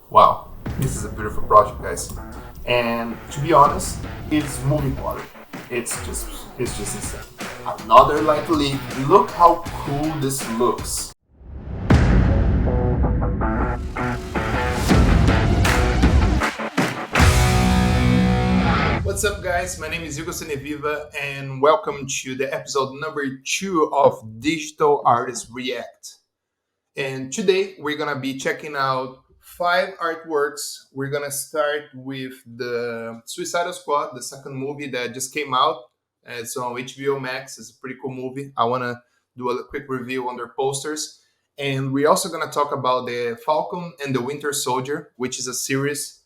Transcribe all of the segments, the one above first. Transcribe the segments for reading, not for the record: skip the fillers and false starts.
Wow, this is a beautiful project, guys. And to be honest, it's movie quality. It's just insane. Another light leap. Look how cool this looks. What's up, guys? My name is Hugo Ceneviva, and welcome to the episode number 2 of Digital Artist React. And today we're gonna be checking out 5 artworks. We're gonna start with the Suicidal Squad, the second movie that just came out. It's on HBO Max. It's a pretty cool movie. I wanna do a quick review on their posters. And we're also gonna talk about the Falcon and the Winter Soldier, which is a series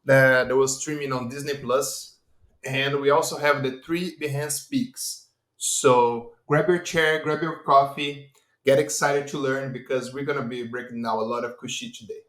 that was streaming on Disney Plus. And we also have the 3 Behance peaks. So grab your chair, grab your coffee, get excited to learn because we're gonna be breaking down a lot of cool shit today.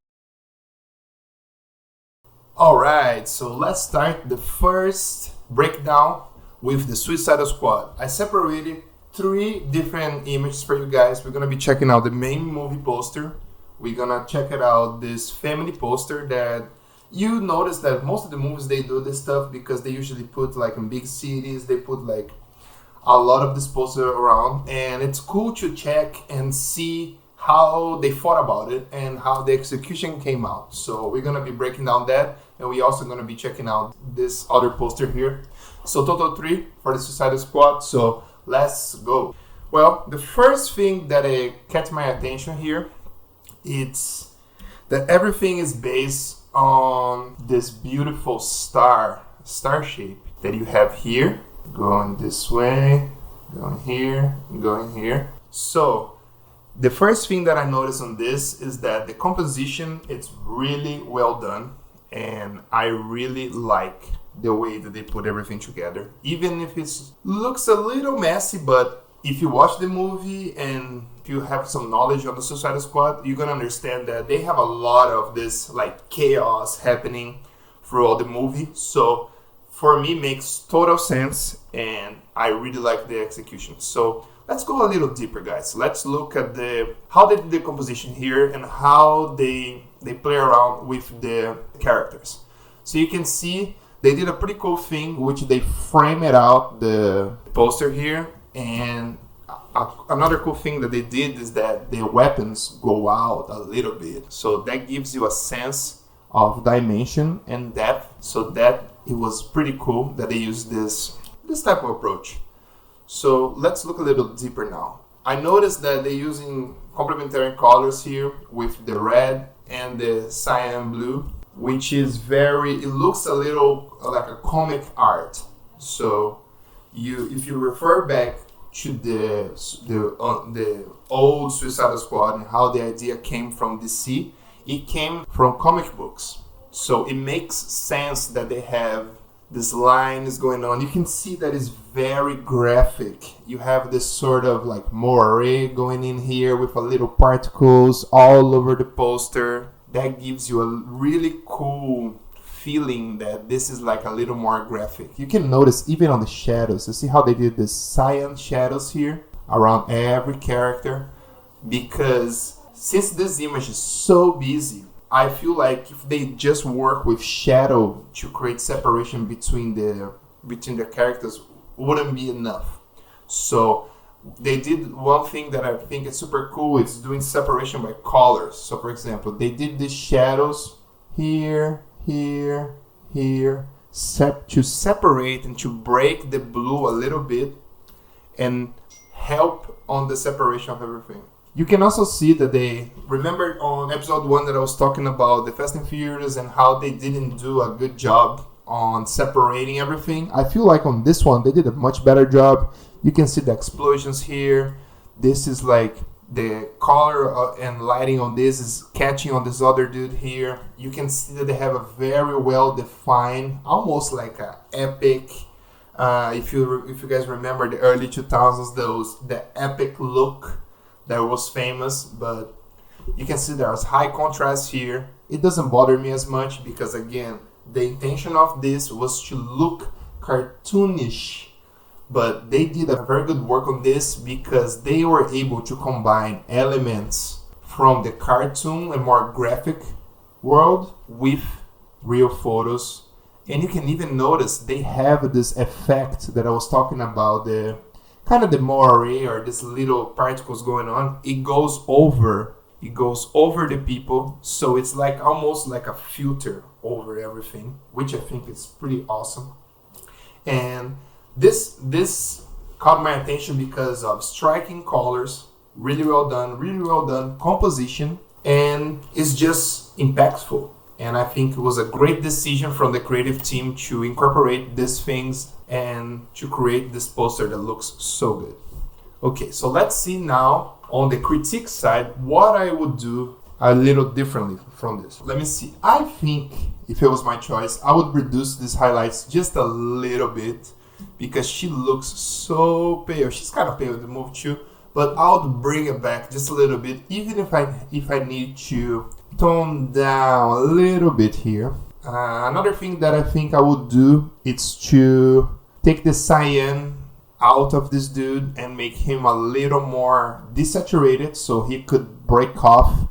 All right, so let's start the first breakdown with the Suicidal Squad. I separated 3 different images for you guys. We're gonna be checking out the main movie poster. We're gonna check it out this family poster that you notice that most of the movies they do this stuff because they usually put like in big cities, they put like a lot of this poster around, and it's cool to check and see how they thought about it and how the execution came out. So we're gonna be breaking down that, and we're also gonna be checking out this other poster here. So total 3 for the Suicidal Squad. So let's go. Well, the first thing that catch my attention here, it's that everything is based on this beautiful star shape that you have here, going this way, going here, going here. So the first thing that I noticed on this is that the composition, it's really well done, and I really like the way that they put everything together, even if it looks a little messy. But if you watch the movie and if you have some knowledge on the Suicide Squad, you're gonna understand that they have a lot of this like chaos happening throughout the movie. So for me, makes total sense, and I really like the execution. So let's go a little deeper, guys. Let's look at how they did the composition here and how they play around with the characters. So you can see they did a pretty cool thing, which they frame it out the poster here. And another cool thing that they did is that the weapons go out a little bit. So that gives you a sense of dimension and depth. So that it was pretty cool that they used this type of approach. So let's look a little deeper now. I noticed that they're using complementary colors here with the red and the cyan blue, which is it looks a little like a comic art. So if you refer back to the old Suicide Squad and how the idea came from DC, it came from comic books. So it makes sense that they have this line is going on. You can see that it's very graphic. You have this sort of like moire going in here with a little particles all over the poster. That gives you a really cool feeling that this is like a little more graphic. You can notice even on the shadows. You see how they did the cyan shadows here around every character? Because since this image is so busy, I feel like if they just work with shadow to create separation between the characters, wouldn't be enough. So they did one thing that I think is super cool. It's doing separation by colors. So for example, they did these shadows here, here, here, to separate and to break the blue a little bit and help on the separation of everything. You can also see that they remember on episode 1 that I was talking about the Fast and Furious and how they didn't do a good job on separating everything. I feel like on this one they did a much better job. You can see the explosions here. This is like the color and lighting on this is catching on this other dude here. You can see that they have a very well defined, almost like a epic. If you guys remember the early 2000s, the epic look that was famous, but you can see there's high contrast here. It doesn't bother me as much because again, the intention of this was to look cartoonish, but they did a very good work on this because they were able to combine elements from the cartoon and more graphic world with real photos. And you can even notice they have this effect that I was talking about, the kind of the moire or this little particles going on. It goes over the people, so it's like almost like a filter over everything, which I think is pretty awesome. And this caught my attention because of striking colors, really well done composition, and it's just impactful. And I think it was a great decision from the creative team to incorporate these things and to create this poster that looks so good. Okay, so let's see now on the critique side what I would do a little differently from this. Let me see. I think if it was my choice, I would reduce these highlights just a little bit because she looks so pale. She's kind of pale in the movie too, but I would bring it back just a little bit, even if I need to tone down a little bit here. Another thing that I think I would do is to take the cyan out of this dude and make him a little more desaturated so he could break off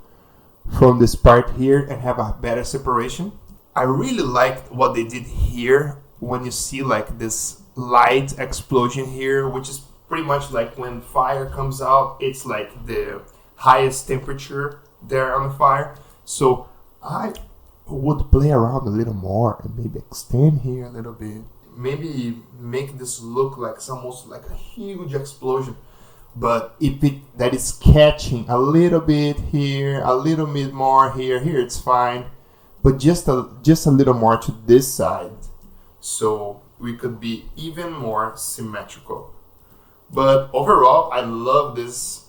from this part here and have a better separation. I really liked what they did here when you see like this light explosion here, which is pretty much like when fire comes out, it's like the highest temperature there on the fire. So I would play around a little more and maybe extend here a little bit. Maybe make this look like it's almost like a huge explosion. But if that is catching a little bit here, a little bit more here it's fine. But just a little more to this side, so we could be even more symmetrical. But overall, I love this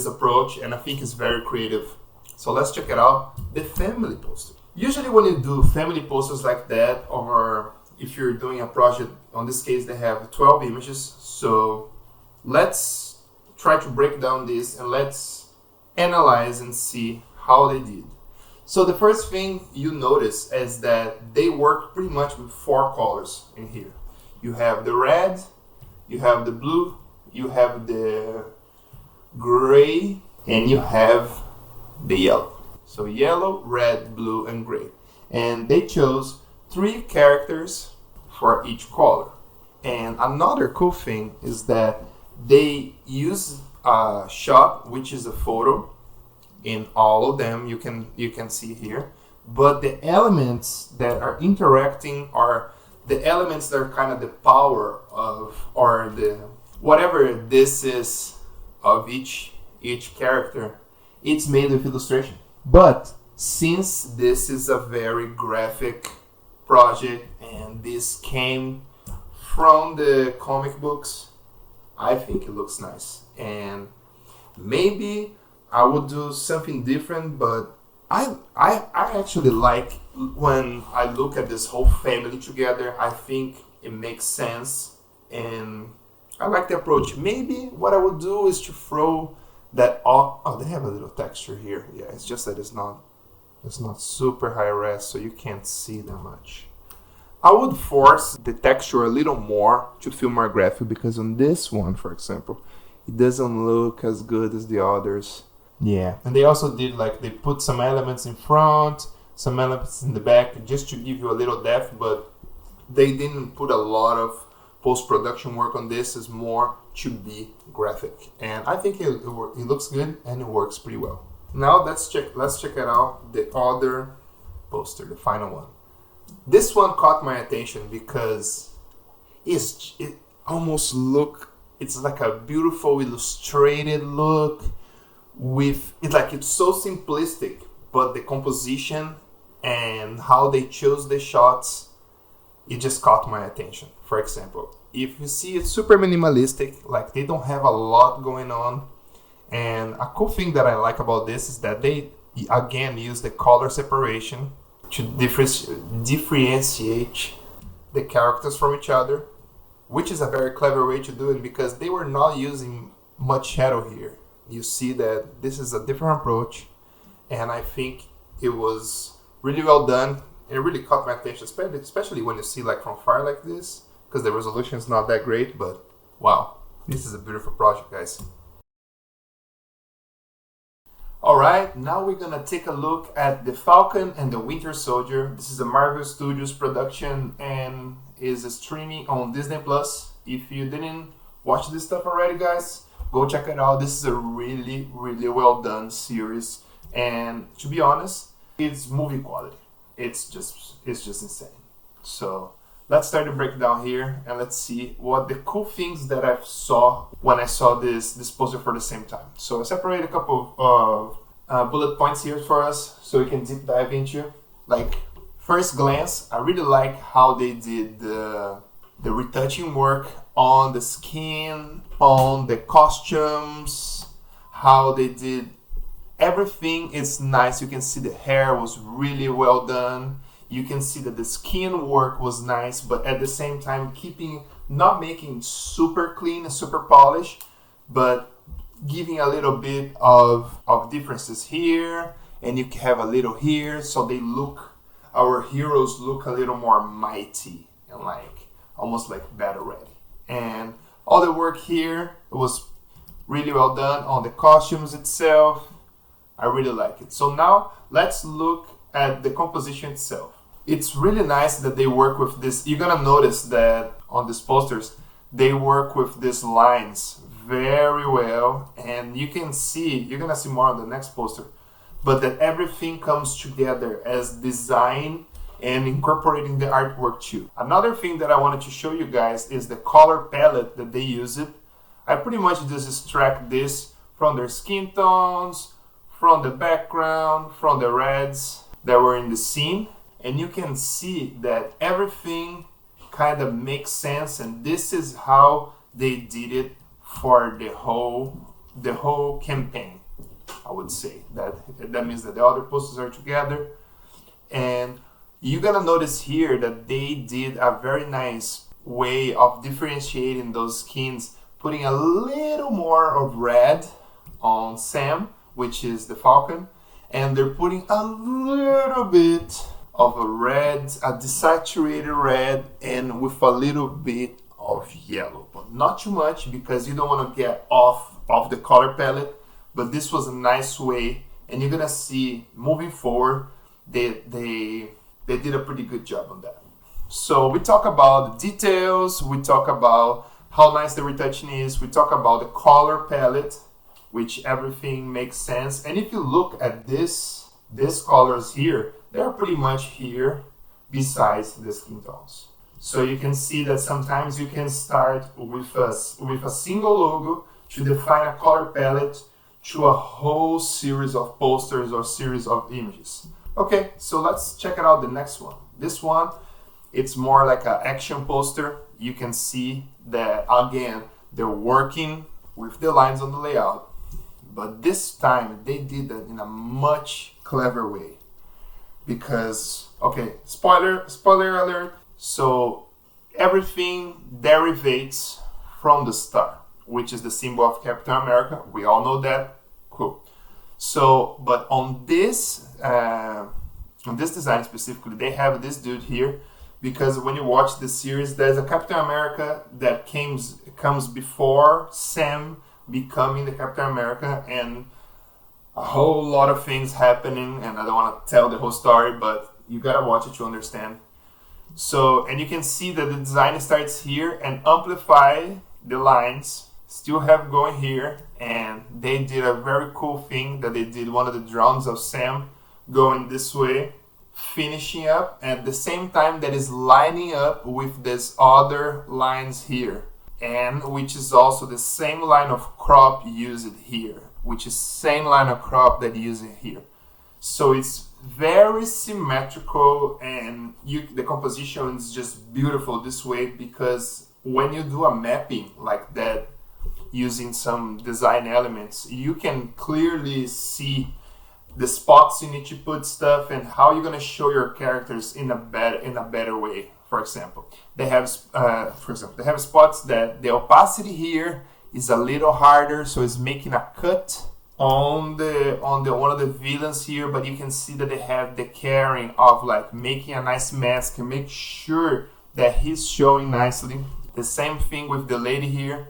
approach, and I think it's very creative. So let's check it out. The family poster. Usually when you do family posters like that, or if you're doing a project, on this case they have 12 images. So let's try to break down this and let's analyze and see how they did. So the first thing you notice is that they work pretty much with 4 colors in here. You have the red, you have the blue, you have the gray, and you have the yellow. So yellow, red, blue, and gray. And they chose 3 characters for each color. And another cool thing is that they use a shot, which is a photo, in all of them. You can see here. But the elements that are interacting are the elements that are kind of the power of, or the whatever this is of each character. It's made with illustration. But since this is a very graphic project and this came from the comic books, I think it looks nice. And maybe I would do something different, but I actually like when I look at this whole family together. I think it makes sense, and I like the approach. Maybe what I would do is to throw that off. Oh, they have a little texture here. Yeah, it's just that it's not super high res, so you can't see that much. I would force the texture a little more to feel more graphic, because on this one, for example, it doesn't look as good as the others. Yeah, and they also did like they put some elements in front, some elements in the back, just to give you a little depth, but they didn't put a lot of post-production work on this. Is more to be graphic, and I think it looks good and it works pretty well. Now let's check it out, the other poster, the final one. This one caught my attention because it almost it's like a beautiful illustrated look with it, like it's so simplistic, but the composition and how they chose the shots, it just caught my attention. For example, if you see it's super minimalistic, like they don't have a lot going on. And a cool thing that I like about this is that they again use the color separation to differentiate the characters from each other, which is a very clever way to do it because they were not using much shadow here. You see that this is a different approach, and I think it was really well done. It really caught my attention, especially when you see like from far like this, because the resolution is not that great, but wow, this is a beautiful project, guys. Alright, now we're gonna take a look at the Falcon and the Winter Soldier. This is a Marvel Studios production and is streaming on Disney Plus. If you didn't watch this stuff already, guys, go check it out. This is a really well done series, and to be honest, it's movie quality. It's just insane. So let's start the breakdown here and let's see what the cool things that I saw when I saw this poster for the same time. So I separated a couple of bullet points here for us so we can deep dive into. Like, first glance, I really like how they did the retouching work on the skin, on the costumes, how they did everything. It's nice. You can see the hair was really well done. You can see that the skin work was nice, but at the same time not making super clean and super polished, but giving a little bit of differences here, and you have a little here, so our heroes look a little more mighty and like almost like battle ready. And all the work here was really well done on the costumes itself. I really like it. So now let's look at the composition itself. It's really nice that they work with this. You're gonna notice that on these posters, they work with these lines very well, and you're gonna see more on the next poster, but that everything comes together as design and incorporating the artwork too. Another thing that I wanted to show you guys is the color palette that they use it. I pretty much just extract this from their skin tones, from the background, from the reds that were in the scene. And you can see that everything kind of makes sense, and this is how they did it for the whole campaign. I would say that means that the other posters are together, and you're gonna notice here that they did a very nice way of differentiating those skins, putting a little more of red on Sam, which is the Falcon, and they're putting a little bit of a red, a desaturated red, and with a little bit of yellow, but not too much because you don't want to get off the color palette. But this was a nice way, and you're gonna see moving forward they did a pretty good job on that. So we talk about the details, we talk about how nice the retouching is, we talk about the color palette, which everything makes sense. And if you look at these colors here, they're pretty much here besides the skin tones. So you can see that sometimes you can start with a single logo to define a color palette to a whole series of posters or series of images. Okay, so let's check it out the next one. This one, it's more like an action poster. You can see that again, they're working with the lines on the layout, but this time they did that in a much clever way. Because, okay, spoiler alert, so everything derivates from the star, which is the symbol of Captain America. We all know that. Cool. So, but on this design specifically, they have this dude here, because when you watch this series, there's a Captain America that comes before Sam becoming the Captain America, and a whole lot of things happening, and I don't want to tell the whole story, but you gotta watch it to understand. So, and you can see that the design starts here and amplify the lines, still have going here, and they did a very cool thing that they did one of the drones of Sam going this way, finishing up at the same time that is lining up with this other lines here, and which is also the same line of crop used here, which is same line of crop that you use here. So it's very symmetrical, and the composition is just beautiful this way, because when you do a mapping like that using some design elements, you can clearly see the spots you need to put stuff and how you're gonna show your characters in a better way. For example, they have spots that the opacity here is a little harder, so it's making a cut on the one of the villains here, but you can see that they have the caring of like making a nice mask and make sure that he's showing nicely. The same thing with the lady here.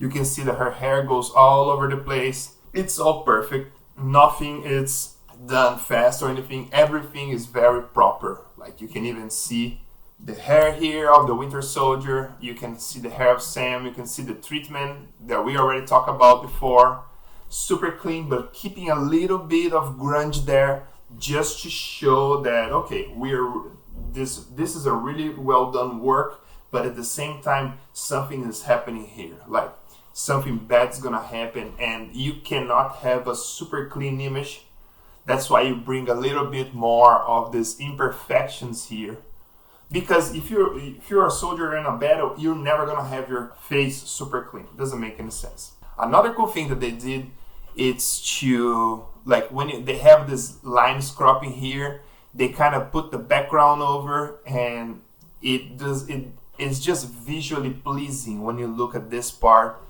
You can see that her hair goes all over the place. It's all perfect. nothing is done fast or anything. Everything is very proper. Like you can even see the hair here of the Winter Soldier. You can see the hair of Sam. You can see the treatment that we already talked about before. Super clean, but keeping a little bit of grunge there, just to show that okay, this is a really well done work, but at the same time something is happening here. Like something bad's gonna happen, and you cannot have a super clean image. That's why you bring a little bit more of these imperfections here. Because if you're a soldier in a battle, you're never gonna have your face super clean. It doesn't make any sense. Another cool thing that they did, it's to, like when they have this line cropping here, they kind of put the background over, and it's just visually pleasing when you look at this part.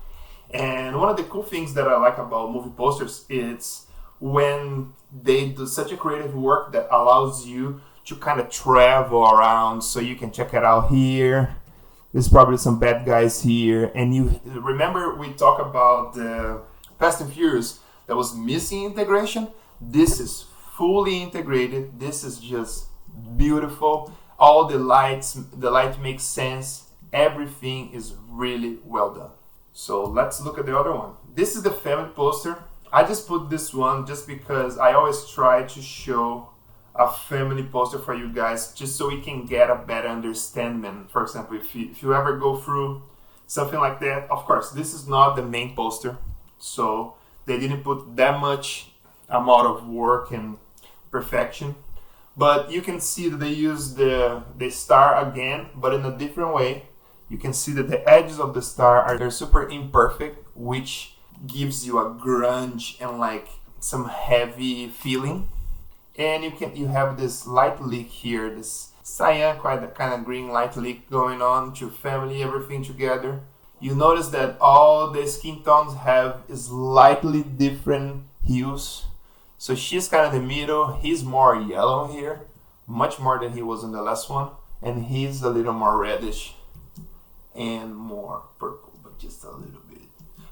And one of the cool things that I like about movie posters is when they do such a creative work that allows you to kind of travel around, so you can check it out here. There's probably some bad guys here, and you remember we talked about the Fast and Furious that was missing integration. This is fully integrated. This is just beautiful. All the light makes sense. Everything is really well done. So let's look at the other one. This is the family poster. I just put this one just because I always try to show a family poster for you guys, just so we can get a better understanding. For example, if you ever go through something like that, of course, this is not the main poster, so they didn't put that much amount of work and perfection. But you can see that they use the star again, but in a different way. You can see that the edges of the star they're super imperfect, which gives you a grunge and like some heavy feeling. And you have this light leak here, this cyan, kind of green light leak going on to family, everything together. You notice that all the skin tones have slightly different hues. So she's kind of in the middle. He's more yellow here, much more than he was in the last one. And he's a little more reddish and more purple, but just a little bit.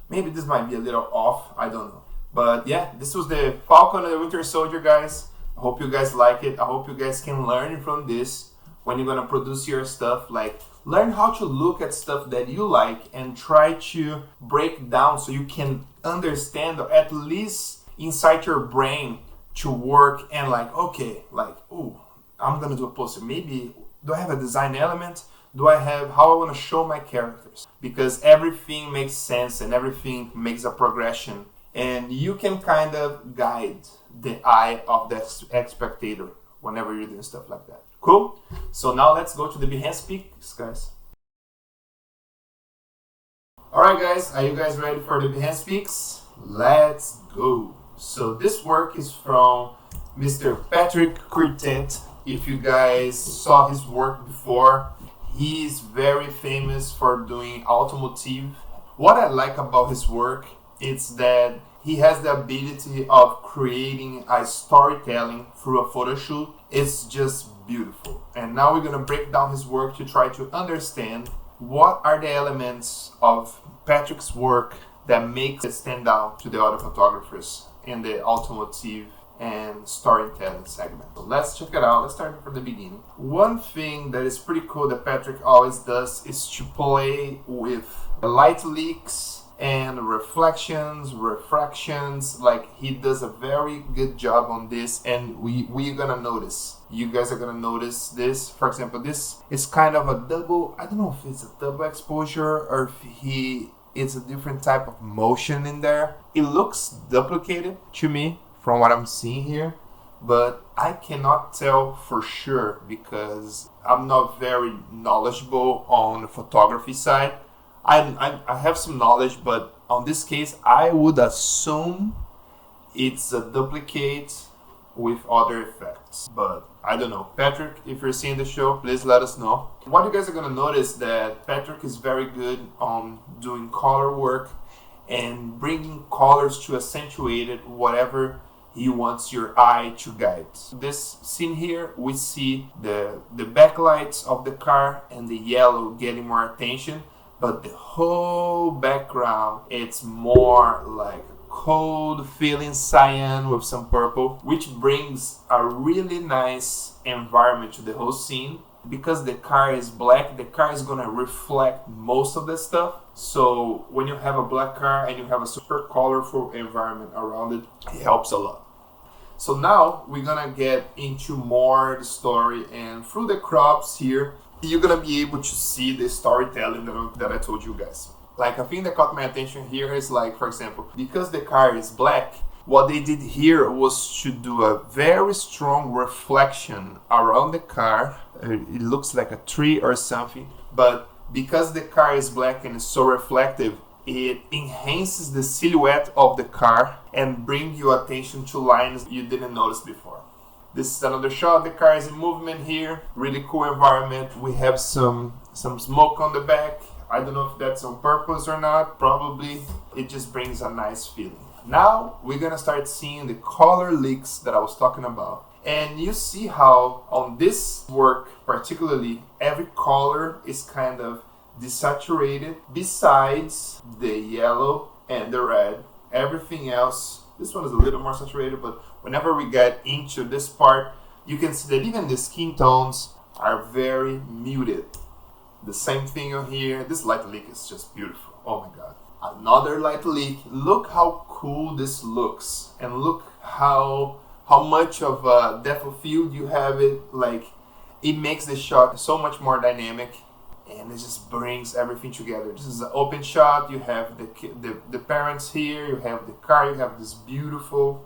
Maybe this might be a little off, I don't know. But yeah, this was the Falcon and the Winter Soldier, guys. I hope you guys like it. I hope you guys can learn from this when you're gonna produce your stuff. Like, learn how to look at stuff that you like and try to break down so you can understand, or at least inside your brain, to work and like, okay, like, oh, I'm gonna do a poster. Maybe, do I have a design element? Do I have how I want to show my characters? Because everything makes sense and everything makes a progression, and you can kind of guide the eye of the spectator whenever you're doing stuff like that. Cool? So now let's go to the Behance picks, guys. Alright guys, are you guys ready for the Behance picks? Let's go. So this work is from Mr. Patrick Curtet. If you guys saw his work before, he's very famous for doing automotive. What I like about his work is that he has the ability of creating a storytelling through a photo shoot. It's just beautiful. And now we're gonna break down his work to try to understand what are the elements of Patrick's work that makes it stand out to the other photographers in the automotive and storytelling segment. So let's check it out. Let's start from the beginning. One thing that is pretty cool that Patrick always does is to play with light leaks and refractions. Like, he does a very good job on this, and we're gonna notice. You guys are gonna notice this. For example, this is kind of a double, I don't know if it's a double exposure or if it's a different type of motion in there. It looks duplicated to me from what I'm seeing here, but I cannot tell for sure because I'm not very knowledgeable on the photography side. I have some knowledge, but on this case, I would assume it's a duplicate with other effects, but I don't know. Patrick, if you're seeing the show, please let us know. What you guys are gonna notice that Patrick is very good on doing color work and bringing colors to accentuate it, whatever he wants your eye to guide. This scene here, we see the backlights of the car and the yellow getting more attention, but the whole background, it's more like cold feeling cyan with some purple, which brings a really nice environment to the whole scene. Because the car is black, the car is gonna reflect most of the stuff. So when you have a black car and you have a super colorful environment around it, it helps a lot. So now we're gonna get into more the story, and through the crops here, you're gonna be able to see the storytelling that I told you guys. Like, a thing that caught my attention here is, like, for example, because the car is black, what they did here was to do a very strong reflection around the car. It looks like a tree or something, but because the car is black and is so reflective, it enhances the silhouette of the car and brings your attention to lines you didn't notice before. This is another shot. The car is in movement here. Really cool environment. We have some smoke on the back. I don't know if that's on purpose or not. Probably. It just brings a nice feeling. Now we're gonna start seeing the color leaks that I was talking about. And you see how on this work particularly, every color is kind of desaturated besides the yellow and the red. Everything else, this one is a little more saturated, but whenever we get into this part, you can see that even the skin tones are very muted. The same thing on here. This light leak is just beautiful. Oh my god. Another light leak. Look how cool this looks, and look how much of a depth of field you have it. Like, it makes the shot so much more dynamic, and it just brings everything together. This is an open shot. You have the parents here, you have the car, you have this beautiful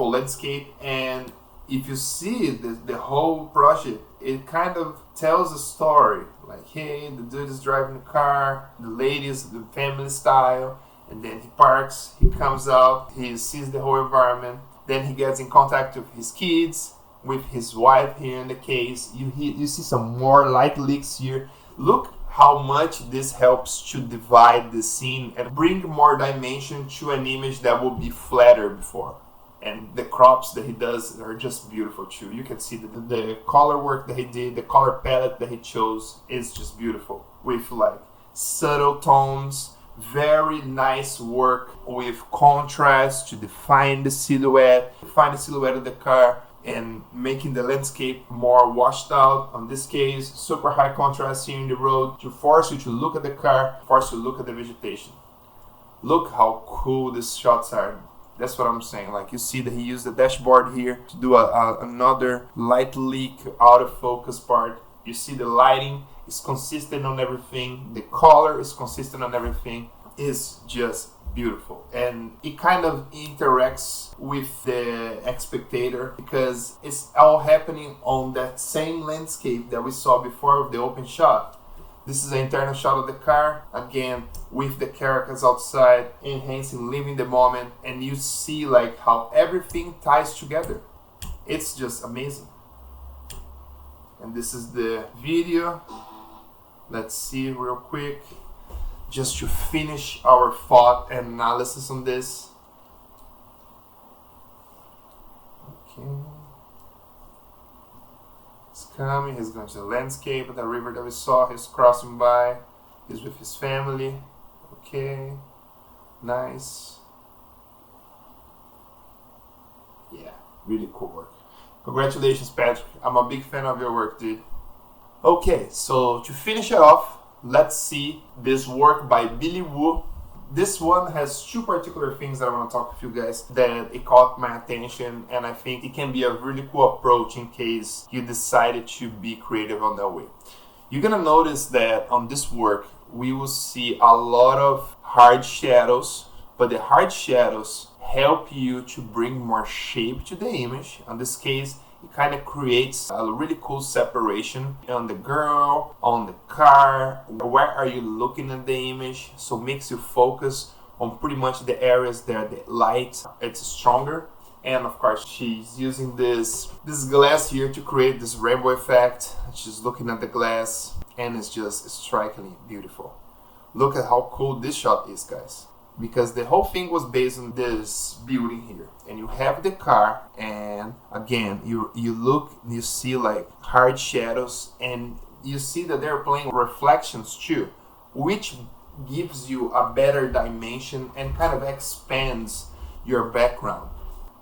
landscape. And if you see the whole project, it kind of tells a story. Like, hey, the dude is driving the car, the ladies, the family style, and then he parks, he comes out, he sees the whole environment, then he gets in contact with his kids, with his wife here in the case. You see some more light leaks here. Look how much this helps to divide the scene and bring more dimension to an image that would be flatter before. And the crops that he does are just beautiful too. You can see the color work that he did, the color palette that he chose is just beautiful. With like subtle tones, very nice work with contrast to define the silhouette of the car, and making the landscape more washed out. On this case, super high contrast here in the road to force you to look at the car, force you to look at the vegetation. Look how cool these shots are. That's what I'm saying. Like, you see that he used the dashboard here to do another light leak out of focus part. You see the lighting is consistent on everything. The color is consistent on everything. It's just beautiful. And it kind of interacts with the spectator because it's all happening on that same landscape that we saw before with the open shot. This is an internal shot of the car, again, with the characters outside, enhancing, living the moment, and you see like how everything ties together. It's just amazing. And this is the video. Let's see real quick, just to finish our thought and analysis on this. Okay. Coming, he's going to the landscape, the river that we saw, he's crossing by, he's with his family. Okay, nice. Yeah, really cool work. Congratulations, Patrick. I'm a big fan of your work, dude. Okay, so to finish it off, let's see this work by Billy Wu. This one has two particular things that I want to talk with you guys that it caught my attention, and I think it can be a really cool approach in case you decided to be creative on that way. You're gonna notice that on this work we will see a lot of hard shadows, but the hard shadows help you to bring more shape to the image. In this case, it kind of creates a really cool separation on the girl, on the car. Where are you looking at the image? So it makes you focus on pretty much the areas that the light it's stronger. And of course, she's using this glass here to create this rainbow effect. She's looking at the glass, and it's just strikingly beautiful. Look at how cool this shot is, guys. Because the whole thing was based on this building here, and you have the car, and again you look, you see like hard shadows, and you see that they're playing reflections too, which gives you a better dimension and kind of expands your background.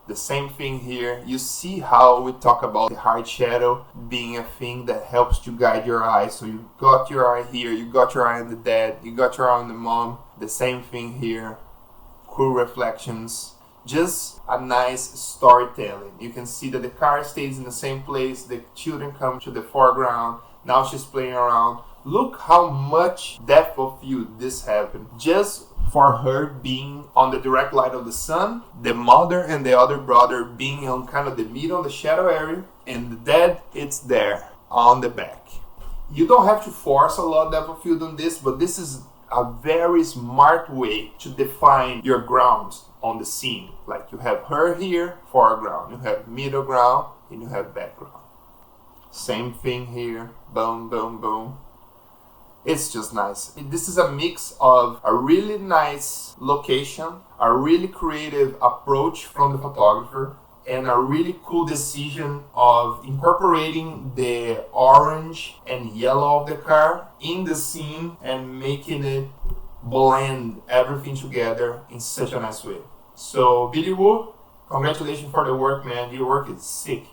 The same thing here. You see how we talk about the hard shadow being a thing that helps to guide your eye. So you got your eye here, you got your eye on the dad, you got your eye on the mom. The same thing here. Cool reflections. Just a nice storytelling. You can see that the car stays in the same place. The children come to the foreground. Now she's playing around. Look how much depth of field this happened. Just for her being on the direct light of the sun, the mother and the other brother being on kind of the middle, the shadow area, and the dad, it's there on the back. You don't have to force a lot of depth of field on this, but this is a very smart way to define your grounds on the scene. Like you have her here, foreground, you have middle ground, and you have background. Same thing here, boom, boom, boom. It's just nice. This is a mix of a really nice location, a really creative approach from the photographer, and a really cool decision of incorporating the orange and yellow of the car in the scene and making it blend everything together in such a nice way. So, Billy Wu, congratulations for the work, man. Your work is sick.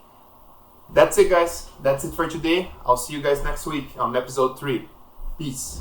That's it, guys. That's it for today. I'll see you guys next week on episode 3. Peace.